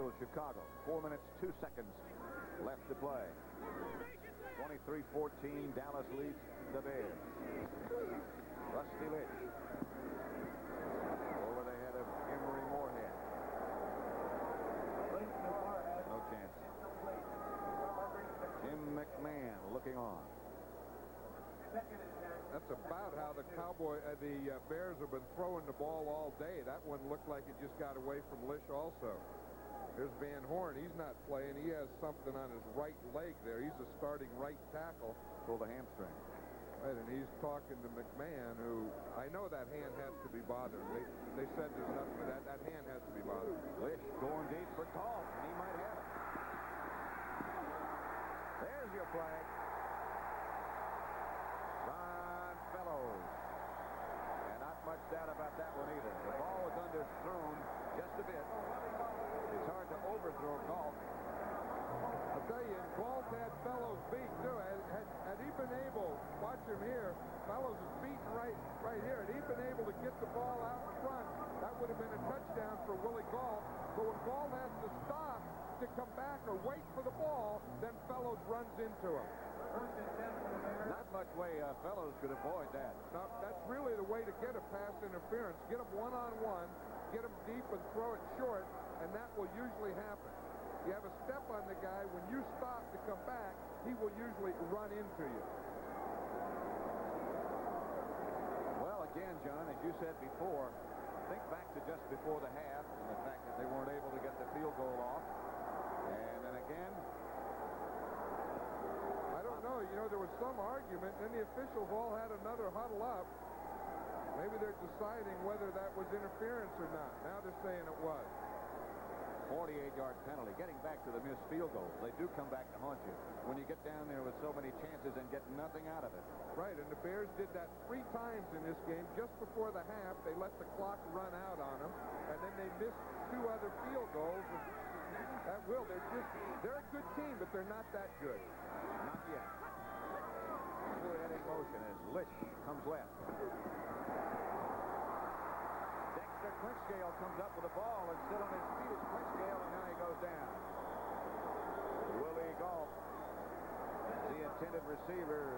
equals Chicago. 4 minutes, 2 seconds left to play. 23-14, Dallas leads the Bears. Rusty Litch over the head of Emory Moorhead. No chance. Jim McMahon looking on. That's about how the Bears have been throwing the ball all day. That one looked like it just got away from Lish also. Here's Van Horn. He's not playing. He has something on his right leg there. He's a starting right tackle. Pulled the hamstring. Right, and he's talking to McMahon, who I know that hand has to be bothered. They said there's nothing for that. That hand has to be bothered. Lish going deep for Galt, and he might have it. There's your flag. Ron Fellows. And not much doubt about that one either. The ball was underthrown just a bit. It's hard to overthrow Galt. I'll tell you, Galt had Fellows beat, too. Had he been able, watch him here, Fellows is beaten right here. Had he been able to get the ball out in front, that would have been a touchdown for Willie Galt. But when Galt has to stop to come back or wait for the ball, then Fellows runs into him. Not much way Fellows could avoid that. Now, that's really the way to get a pass interference. Get him one-on-one, get him deep and throw it short, and that will usually happen. You have a step on the guy. When you stop to come back, he will usually run into you. Well, again, John, as you said before, think back to just before the half and the fact that they weren't able to get the field goal off. And then again, I don't know. You know, there was some argument, and the officials all had another huddle up. Maybe they're deciding whether that was interference or not. Now they're saying it was. 48-yard penalty. Getting back to the missed field goals, they do come back to haunt you when you get down there with so many chances and get nothing out of it. Right, and the Bears did that 3 times in this game. Just before the half, they let the clock run out on them, and then they missed 2 other field goals. And that will. They're a good team, but they're not that good. Not yet. Heading motion as Lish comes left. Clinchscale comes up with the ball and still on his feet is Clinchscale, and now he goes down. Willie Galt, the intended receiver.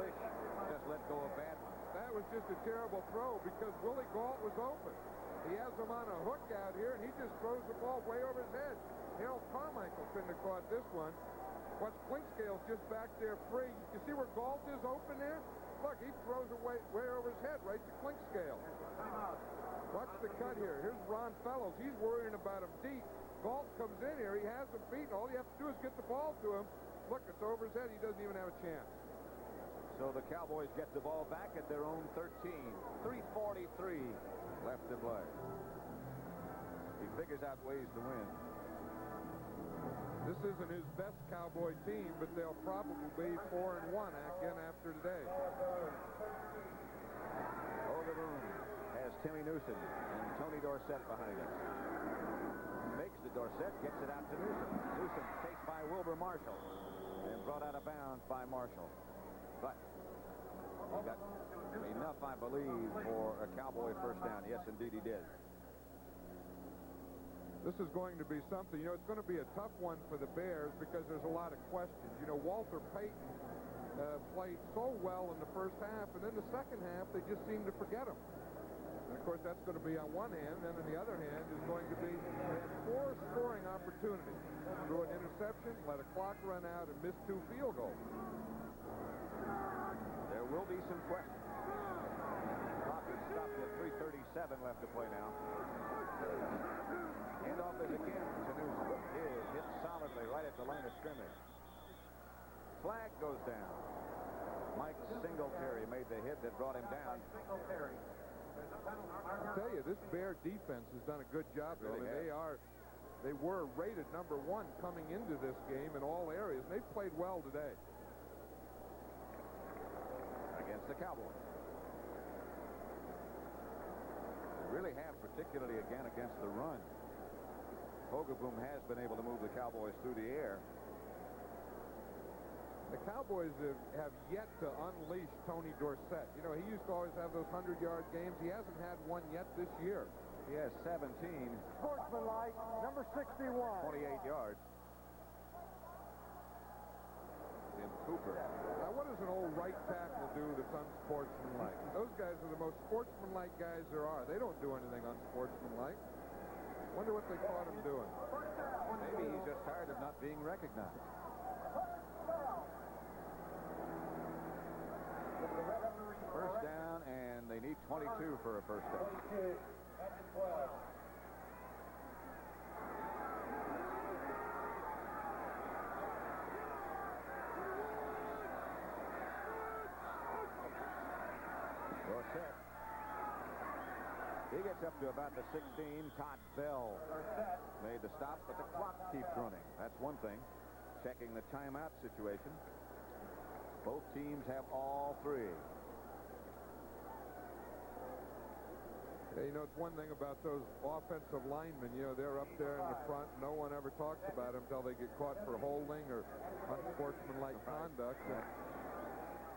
Lish just let go of Badman. That was just a terrible throw because Willie Galt was open. He has him on a hook out here, and he just throws the ball way over his head. Harold Carmichael couldn't have caught this one. Watch, Clinchscale's just back there free. You see where Galt is open there? Look, he throws it way over his head right to Clinchscale. Watch the cut here. Here's Ron Fellows. He's worrying about him deep. Galt comes in here. He has him beaten. All you have to do is get the ball to him. Look, it's over his head. He doesn't even have a chance. So the Cowboys get the ball back at their own 13. 3:43 left to play. He figures out ways to win. This isn't his best Cowboy team, but they'll probably be 4-1 again after today. Ogaboon has Timmy Newsom and Tony Dorsett behind him. Makes the Dorsett, gets it out to Newsom. Newsom chased by Wilbur Marshall and brought out of bounds by Marshall. But he got enough, I believe, for a Cowboy first down. Yes, indeed, he did. This is going to be something. You know, it's going to be a tough one for the Bears because there's a lot of questions. You know, Walter Payton played so well in the first half, and then the second half, they just seemed to forget him. And, of course, that's going to be on one hand. Then on the other hand is going to be they had 4 scoring opportunities. Threw an interception, let a clock run out, and missed 2 field goals. There will be some questions. Clock is stopped at 3:37 left to play now. Handoff is again to Newsom. Is hit solidly right at the line of scrimmage. Flag goes down. Mike Singletary made the hit that brought him down. I'll tell you, this Bear defense has done a good job. Really they were rated number 1 coming into this game in all areas. They've played well today. Against the Cowboys. They really have, particularly again against the run. Hogaboom has been able to move the Cowboys through the air. The Cowboys have yet to unleash Tony Dorsett. You know, he used to always have those 100-yard games. He hasn't had one yet this year. He has 17. Sportsmanlike, number 61. 28 yards. Jim Cooper. Now, what does an old right tackle do that's unsportsmanlike? Those guys are the most sportsmanlike guys there are. They don't do anything unsportsmanlike. Wonder what they caught him doing. Maybe he's just tired of not being recognized. First down, and they need 22 for a first down. 22 at the 12. Dorsett. He gets up to about the 16. Todd Bell made the stop, but the clock keeps running. That's one thing. Checking the timeout situation. Both teams have all three. Yeah, you know, it's one thing about those offensive linemen. You know, they're up there in the front. No one ever talks about them until they get caught for holding or unsportsmanlike conduct. And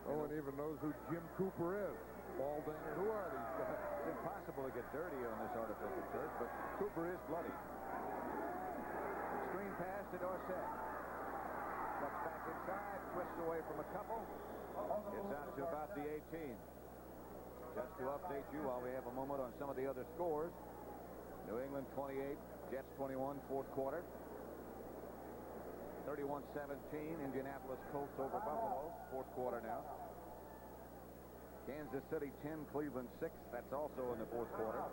no one even knows who Jim Cooper is. Baldinger. Who are these guys? It's impossible to get dirty on this artificial turf, but Cooper is bloody. Screen pass to Dorsett. Cuts back inside, twists away from a couple. Gets out to about the 18. Just to update you while we have a moment on some of the other scores. New England 28, Jets 21, fourth quarter. 31-17, Indianapolis Colts over Buffalo, fourth quarter now. Kansas City 10, Cleveland 6. That's also in the fourth quarter.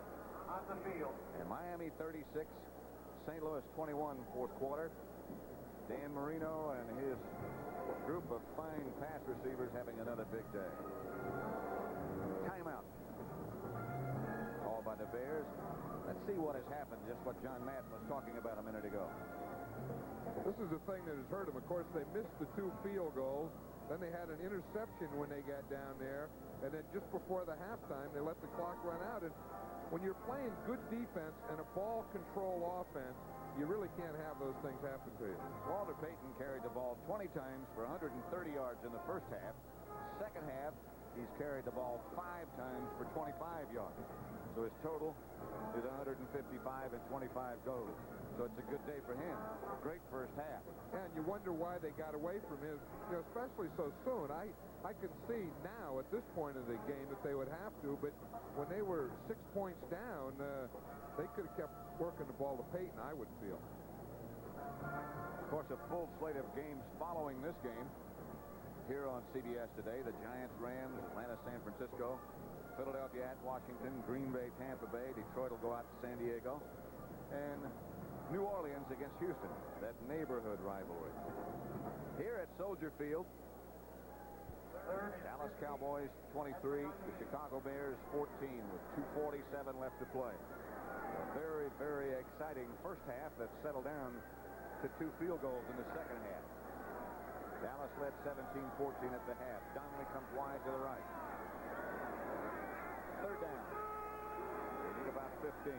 On the field. And Miami 36, St. Louis 21, fourth quarter. Dan Marino and his group of fine pass receivers having another big day. Timeout. Called by the Bears. Let's see what has happened, just what John Madden was talking about a minute ago. This is the thing that has hurt them. Of course, they missed the 2 field goals. Then they had an interception when they got down there. And then just before the halftime, they let the clock run out. And when you're playing good defense and a ball control offense, you really can't have those things happen to you. Walter Payton carried the ball 20 times for 130 yards in the first half. Second half, he's carried the ball 5 times for 25 yards. So his total is 155 and 25 goes. So it's a good day for him. Great first half. And you wonder why they got away from him, you know, especially so soon. I can see now at this point of the game that they would have to, but when they were 6 points down, they could have kept working the ball to Payton, I would feel. Of course, a full slate of games following this game here on CBS today. The Giants, Rams, Atlanta, San Francisco, Philadelphia at Washington, Green Bay, Tampa Bay. Detroit will go out to San Diego. And New Orleans against Houston, that neighborhood rivalry. Here at Soldier Field, Dallas Cowboys 23, the Chicago Bears 14 with 2:47 left to play. A very, very exciting first half that settled down to 2 field goals in the second half. Dallas led 17-14 at the half. Donnelly comes wide to the right. Third down. They need about 15.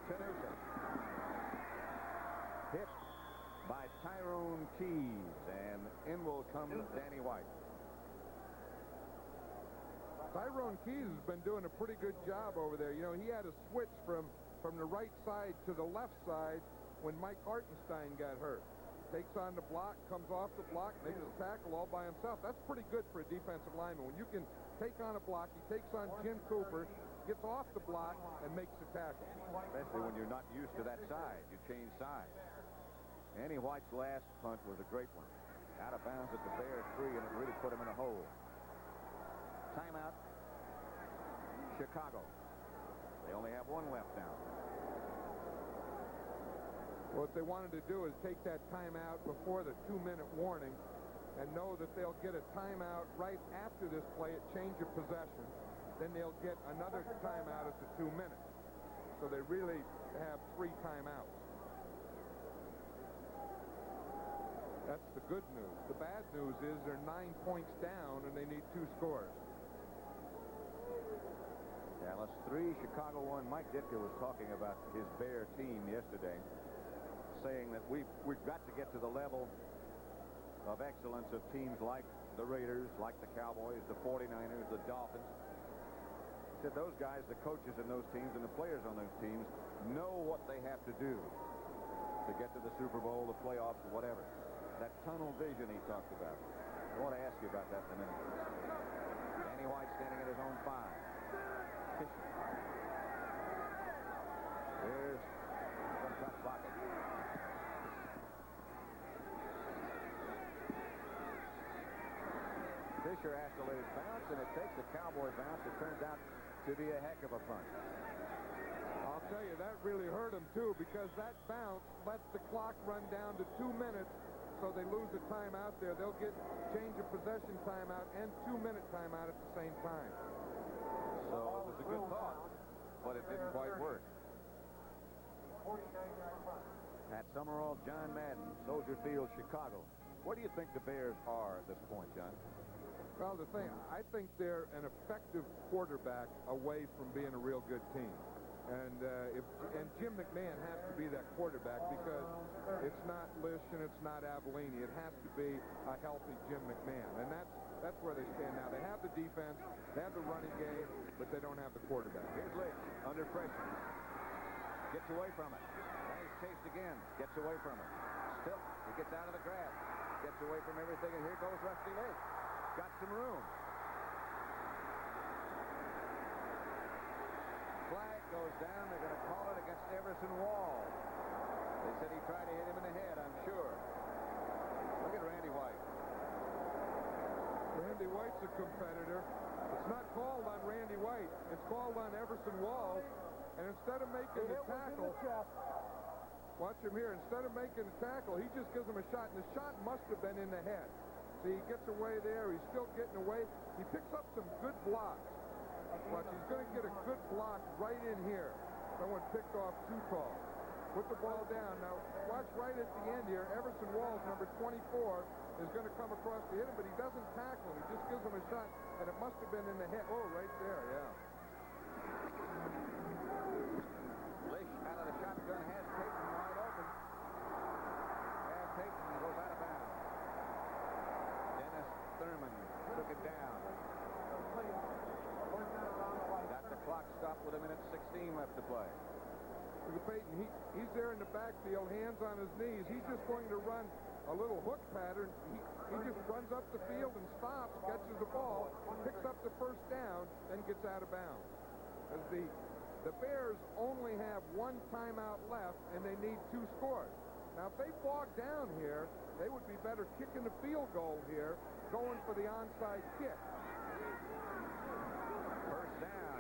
Newsom. Hit by Tyrone Keys, and in will come Danny White. Tyrone Keys has been doing a pretty good job over there. You know, he had a switch from the right side to the left side when Mike Hartenstein got hurt. Takes on the block, comes off the block, makes a tackle all by himself. That's pretty good for a defensive lineman. When you can take on a block, he takes on Jim Cooper, gets off the block, and makes the tackle. Especially when you're not used to that side. You change sides. Danny White's last punt was a great one. Out of bounds at the Bears 3, and it really put him in a hole. Timeout. Chicago. They only have one left now. What they wanted to do is take that timeout before the 2-minute warning and know that they'll get a timeout right after this play at change of possession. Then they'll get another timeout at the 2 minutes. So they really have 3 timeouts. That's the good news. The bad news is they're 9 points down and they need 2 scores. Dallas 3, Chicago 1. Mike Ditka was talking about his Bear team yesterday, saying that we've got to get to the level of excellence of teams like the Raiders, like the Cowboys, the 49ers, the Dolphins. Said those guys, the coaches in those teams and the players on those teams, know what they have to do to get to the Super Bowl, the playoffs, or whatever. That tunnel vision he talked about. I want to ask you about that in a minute. Danny White standing at his own 5. Fisher. Here's some tough blocking. Fisher has to let it bounce, and it takes a Cowboy bounce. It turns out to be a heck of a punt. I'll tell you, that really hurt him, too, because that bounce lets the clock run down to 2 minutes, so they lose a timeout there. They'll get change of possession timeout and 2-minute timeout at the same time. So it was a good thought, but it didn't quite work. Pat Summerall, John Madden, Soldier Field, Chicago. Where do you think the Bears are at this point, John? Well, the thing, I think they're an effective quarterback away from being a real good team. And Jim McMahon has to be that quarterback because it's not Lish and it's not Avellini. It has to be a healthy Jim McMahon. And that's where they stand now. They have the defense, they have the running game, but they don't have the quarterback. Here's Lish under pressure. Gets away from it. Then he's chased again. Gets away from it. Still, he gets out of the grab. Gets away from everything, and here goes Rusty Lish. Got some room. Flag goes down. They're going to call it against Everson Wall. They said he tried to hit him in the head, I'm sure. Look at Randy White. Randy White's a competitor. It's not called on Randy White. It's called on Everson Wall. And instead of making the tackle, watch him here. Instead of making the tackle, he just gives him a shot. And the shot must have been in the head. See, he gets away there. He's still getting away. He picks up some good blocks. But he's going to get a good block right in here. Someone picked off too tall. Put the ball down. Now, watch right at the end here. Everson Walls, number 24, is going to come across to hit him, but he doesn't tackle him. He just gives him a shot, and it must have been in the head. Oh, right there, yeah. Lish out of the shotgun has Payton wide open. And Payton goes out of bounds. Dennis Thurman took it down. Got the clock stopped with 1:16 left to play. Look at Payton. He's there in the backfield, hands on his knees. He's just going to run a little hook pattern. He just runs up the field and stops, catches the ball, picks up the first down, then gets out of bounds. As the Bears only have 1 timeout left, and they need 2 scores. Now, if they bog down here, they would be better kicking the field goal here, going for the onside kick. First down.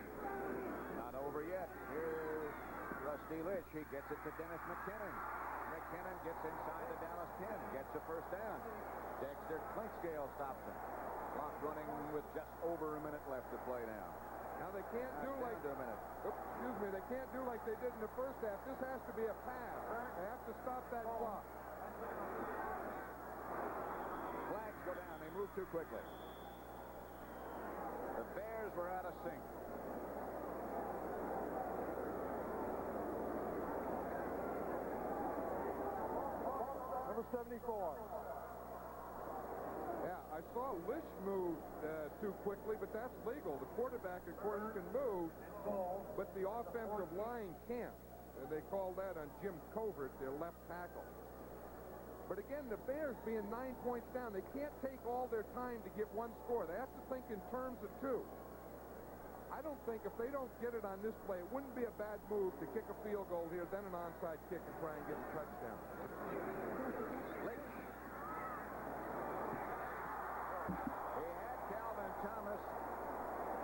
Not over yet. Here's Rusty Lish. He gets it to Dennis McKinnon. McKinnon gets inside the Dallas 10. Gets the first down. Dexter Clinkscale stops him. Clock running with just over a minute left to play now. Now they can't do like they can't do like they did in the first half. This has to be a pass. They have to stop that clock. Flags go down. They move too quickly. The Bears were out of sync. Number 74. Yeah, I saw Lish move too quickly, but that's legal. The quarterback, of course, can move, but the offensive line can't. They call that on Jim Covert, their left tackle. But again, the Bears being 9 points down, they can't take all their time to get 1 score. They have to think in terms of 2. I don't think if they don't get it on this play, it wouldn't be a bad move to kick a field goal here, then an onside kick and try and get a touchdown. Lish. He had Calvin Thomas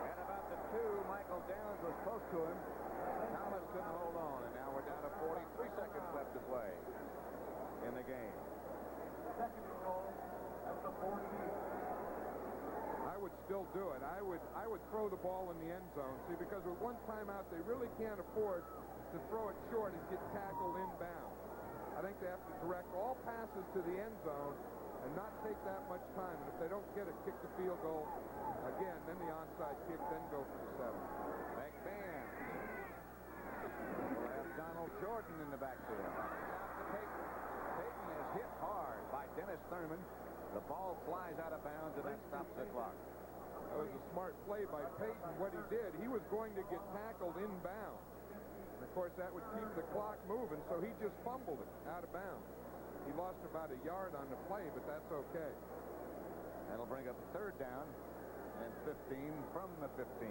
at about the 2. Michael Downs was close to him. Thomas couldn't hold on, and now we're down to 43 seconds left to play in the game. Second and goal at the 14. I would still do it. I would throw the ball in the end zone. See, because with 1 timeout, they really can't afford to throw it short and get tackled inbound. I think they have to direct all passes to the end zone and not take that much time. And if they don't get it, kick the field goal again, then the onside kick, then go for the 7. McMahon will have Donald Jordan in the backfield. Out to Payton. Payton is hit hard by Dennis Thurman. The ball flies out of bounds, and that stops the clock. That was a smart play by Peyton. What he did, he was going to get tackled inbounds. And of course, that would keep the clock moving, so he just fumbled it out of bounds. He lost about a yard on the play, but that's okay. That'll bring up 3rd down and 15 from the 15.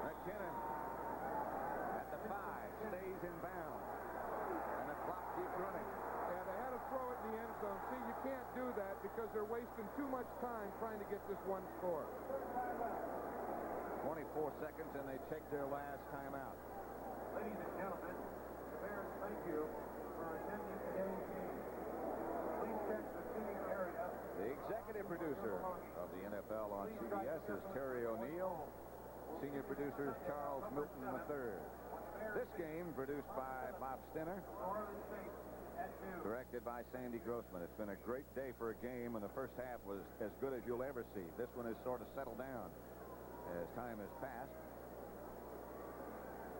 McKinnon at the 5 stays in bounds, and the clock keeps running. Yeah, they had to throw it in the end zone. See, you can't do that because they're wasting too much time trying to get this one score. 24 seconds, and they take their last timeout. Ladies and gentlemen, the Bears thank you for attending today's game. Please check the seating area. The executive producer of the NFL on CBS is Terry O'Neill. Senior producers Charles Milton III. This game produced by Bob Stinner. Directed by Sandy Grossman. It's been a great day for a game, and the first half was as good as you'll ever see. This one has sort of settled down as time has passed.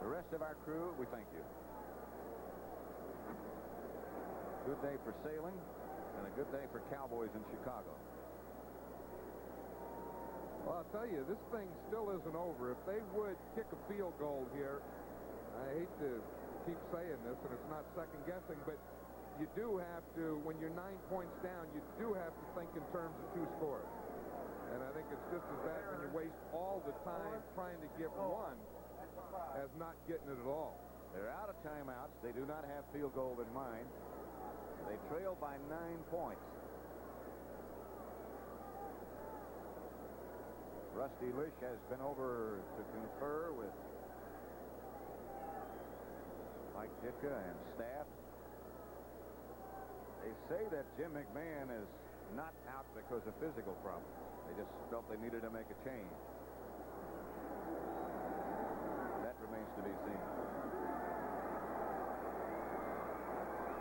The rest of our crew, we thank you. Good day for sailing, and a good day for Cowboys in Chicago. Well, I'll tell you, this thing still isn't over. If they would kick a field goal here, I hate to keep saying this, and it's not second-guessing, but you do have to, when you're 9 points down, you do have to think in terms of 2 scores. And I think it's just as bad when you waste all the time trying to get one as not getting it at all. They're out of timeouts. They do not have field goal in mind. They trail by 9 points. Rusty Lish has been over to confer with Mike Ditka and staff. They say that Jim McMahon is not out because of physical problems. They just felt they needed to make a change. That remains to be seen.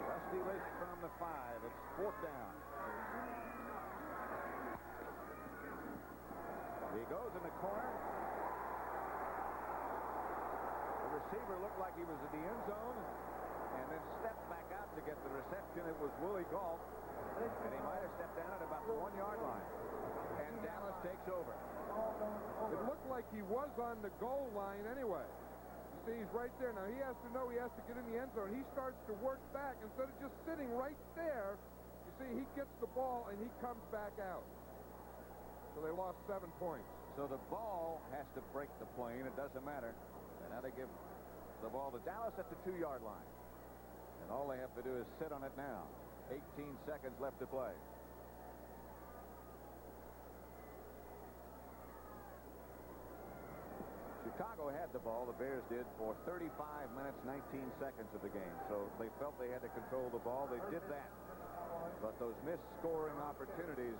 Rusty Lish from the 5. It's 4th down. He goes in the corner. The receiver looked like he was in the end zone and then stepped back out to get the reception. It was Willie Gault, and he might have stepped down at about the 1-yard line. And Dallas takes over. It looked like he was on the goal line anyway. You see, he's right there. Now, he has to know he has to get in the end zone. He starts to work back instead of just sitting right there. You see, he gets the ball, and he comes back out. So they lost 7 points. So the ball has to break the plane. It doesn't matter. And now they give the ball to Dallas at the 2-yard line. And all they have to do is sit on it now. 18 seconds left to play. Chicago had the ball, the Bears did, for 35 minutes, 19 seconds of the game. So they felt they had to control the ball. They did that. But those missed scoring opportunities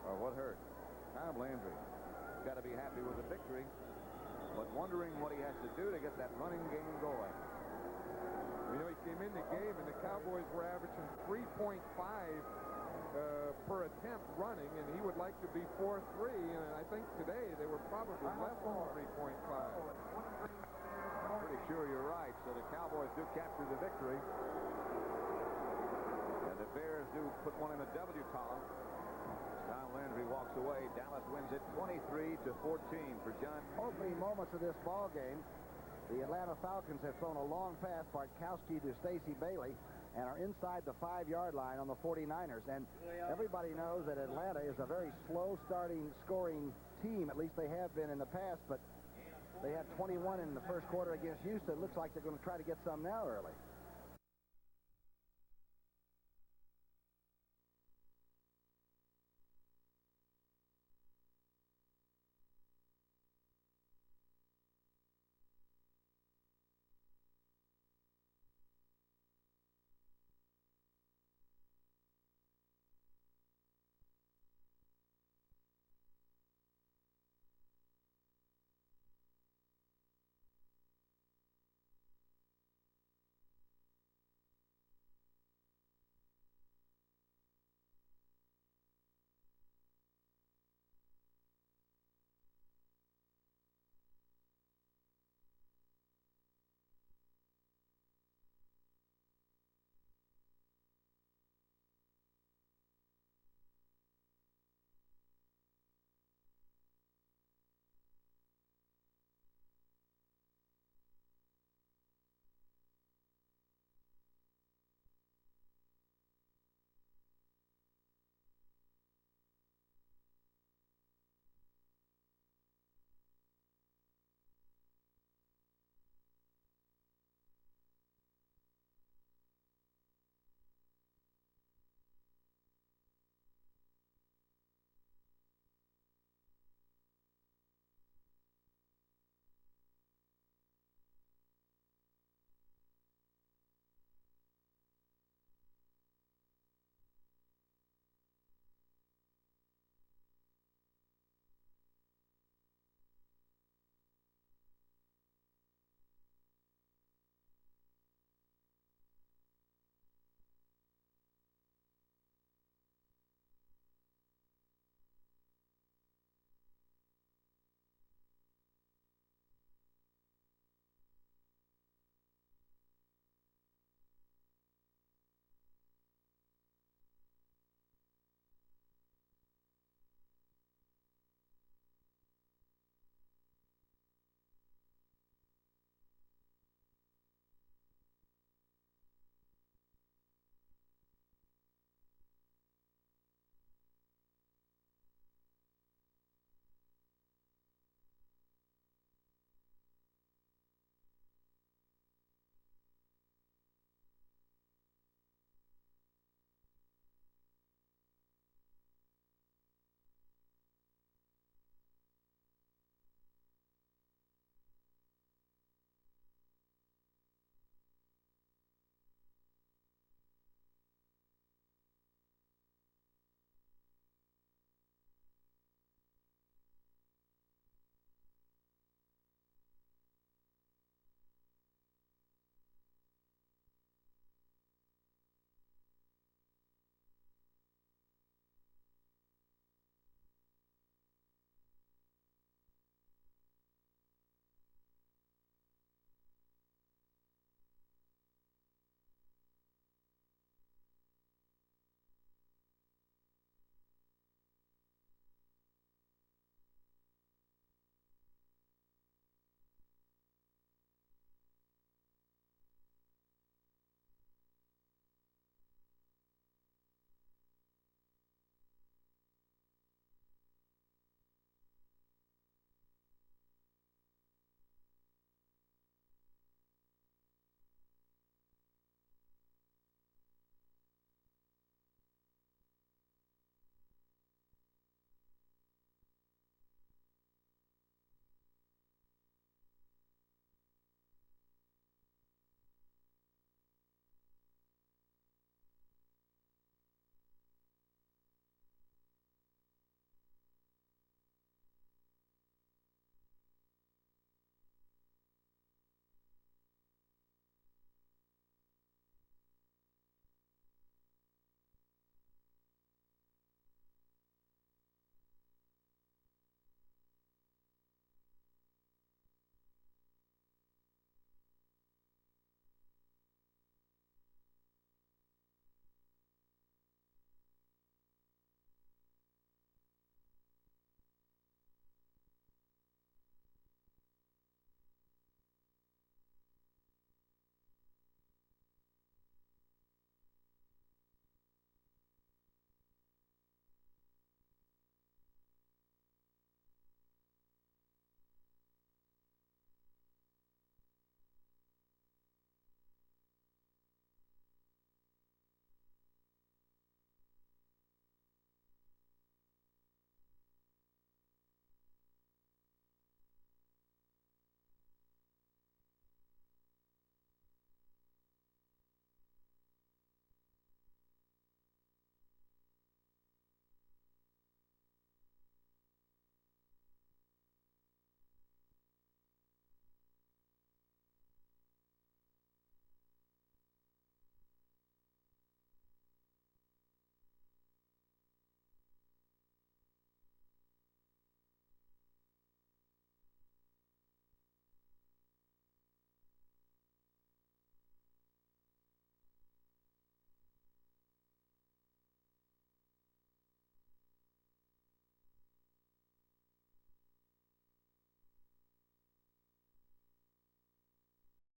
are what hurt. Tom Landry got to be happy with the victory, but wondering what he has to do to get that running game going. You know, he came in the game, and the Cowboys were averaging 3.5 per attempt running, and he would like to be 4-3, and I think today they were probably less than 3.5. Pretty sure you're right. So the Cowboys do capture the victory, and the Bears do put one in the W column. Tom Landry walks away. Dallas wins it 23-14 for John. Opening moments of this ball game, the Atlanta Falcons have thrown a long pass, Bartkowski to Stacey Bailey, and are inside the 5-yard line on the 49ers. And everybody knows that Atlanta is a very slow-starting scoring team. At least they have been in the past, but they had 21 in the first quarter against Houston. Looks like they're going to try to get some now early.